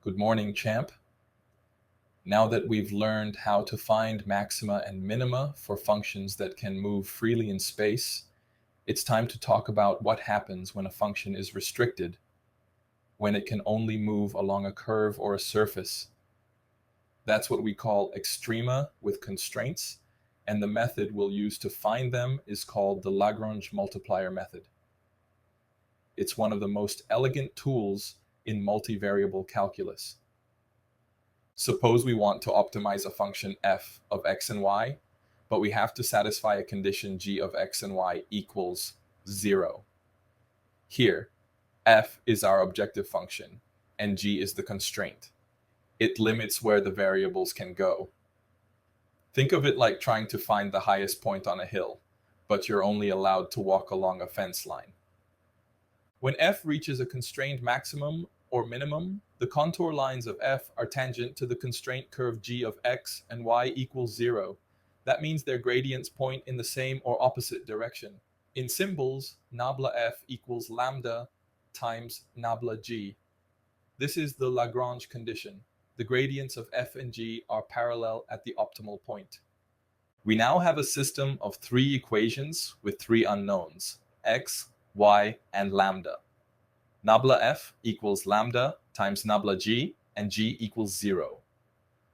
Good morning, champ. Now that we've learned how to find maxima and minima for functions that can move freely in space, it's time to talk about what happens when a function is restricted, when it can only move along a curve or a surface. That's what we call extrema with constraints, and the method we'll use to find them is called the Lagrange Multiplier Method. It's one of the most elegant tools in multivariable calculus. Suppose we want to optimize a function f of x and y, but we have to satisfy a condition g of x and y equals 0. Here, f is our objective function, and g is the constraint. It limits where the variables can go. Think of it like trying to find the highest point on a hill, but you're only allowed to walk along a fence line. When f reaches a constrained maximum or minimum, the contour lines of f are tangent to the constraint curve g of x and y equals 0. That means their gradients point in the same or opposite direction. In symbols, nabla f equals lambda times nabla g. This is the Lagrange condition. The gradients of f and g are parallel at the optimal point. We now have a system of three equations with three unknowns, x, y, and lambda. Nabla f equals lambda times nabla g, and g equals 0.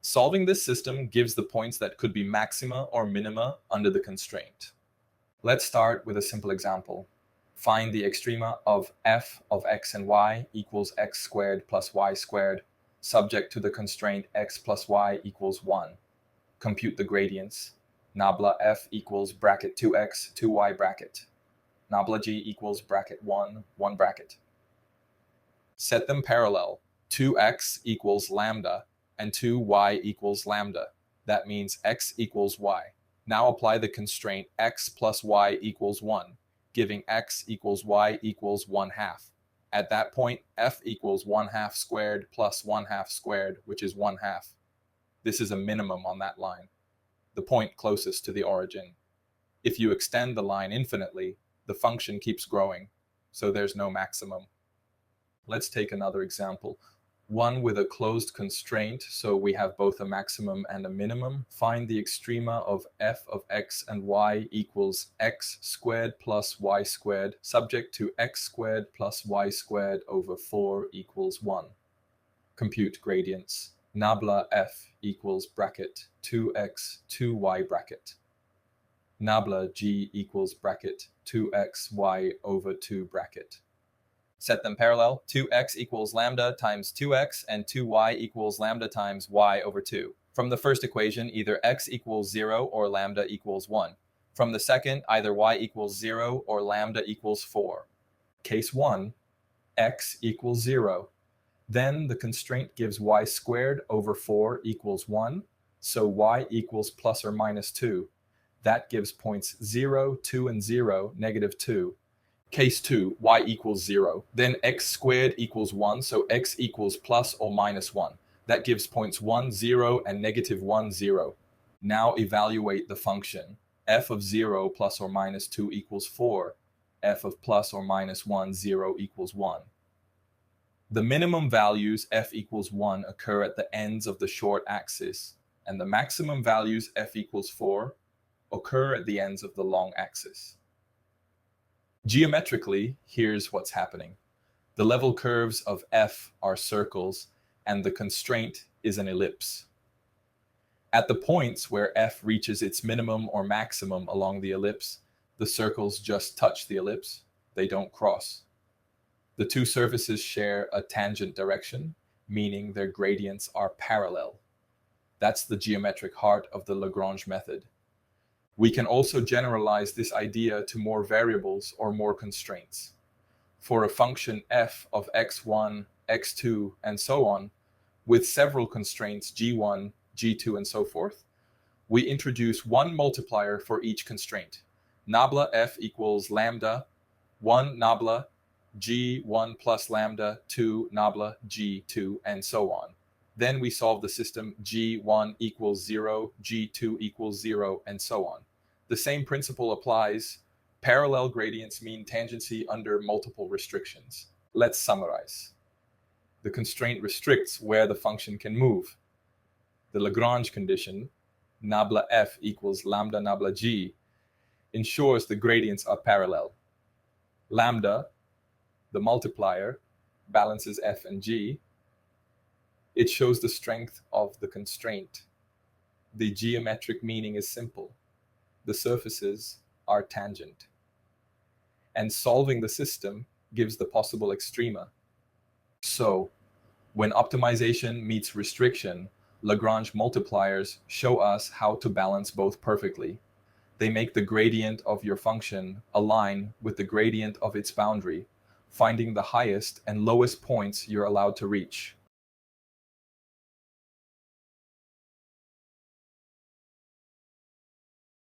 Solving this system gives the points that could be maxima or minima under the constraint. Let's start with a simple example. Find the extrema of f of x and y equals x squared plus y squared, subject to the constraint x plus y equals 1. Compute the gradients. Nabla f equals bracket 2x, 2y bracket. Nabla g equals bracket 1, 1 bracket. Set them parallel. 2x equals lambda and 2y equals lambda. That means x equals y. Now apply the constraint x plus y equals 1, giving x equals y equals 1/2. At that point, f equals 1/2 squared plus 1/2 squared, which is 1/2. This is a minimum on that line, the point closest to the origin. If you extend the line infinitely, the function keeps growing, so there's no maximum. Let's take another example. One with a closed constraint, so we have both a maximum and a minimum. Find the extrema of f of x and y equals x squared plus y squared, subject to x squared plus y squared over 4 equals 1. Compute gradients. Nabla f equals bracket 2x, 2y bracket. Nabla g equals bracket 2xy over 2 bracket. Set them parallel. 2x equals lambda times 2x and 2y equals lambda times y over 2. From the first equation, either x equals 0 or lambda equals 1. From the second, either y equals 0 or lambda equals 4. Case 1, x equals 0. Then the constraint gives y squared over 4 equals 1, so y equals plus or minus 2. That gives points 0, 2, and 0, negative 2. Case 2, y equals 0. Then x squared equals 1, so x equals plus or minus 1. That gives points 1, 0, and negative 1, 0. Now evaluate the function. F of 0 plus or minus 2 equals 4. F of plus or minus 1, 0 equals 1. The minimum values f equals 1 occur at the ends of the short axis, and the maximum values f equals 4 occur at the ends of the long axis. Geometrically, here's what's happening. The level curves of f are circles, and the constraint is an ellipse. At the points where f reaches its minimum or maximum along the ellipse, the circles just touch the ellipse, they don't cross. The two surfaces share a tangent direction, meaning their gradients are parallel. That's the geometric heart of the Lagrange method. We can also generalize this idea to more variables or more constraints. For a function f of x1, x2, and so on, with several constraints g1, g2, and so forth, we introduce one multiplier for each constraint. Nabla f equals lambda, 1 nabla, g1 plus lambda, 2 nabla, g2, and so on. Then we solve the system g1 equals 0, g2 equals 0, and so on. The same principle applies. Parallel gradients mean tangency under multiple restrictions. Let's summarize. The constraint restricts where the function can move. The Lagrange condition, nabla f equals lambda nabla g, ensures the gradients are parallel. Lambda, the multiplier, balances f and g. It shows the strength of the constraint. The geometric meaning is simple. The surfaces are tangent. And solving the system gives the possible extrema. So, when optimization meets restriction, Lagrange multipliers show us how to balance both perfectly. They make the gradient of your function align with the gradient of its boundary, finding the highest and lowest points you're allowed to reach.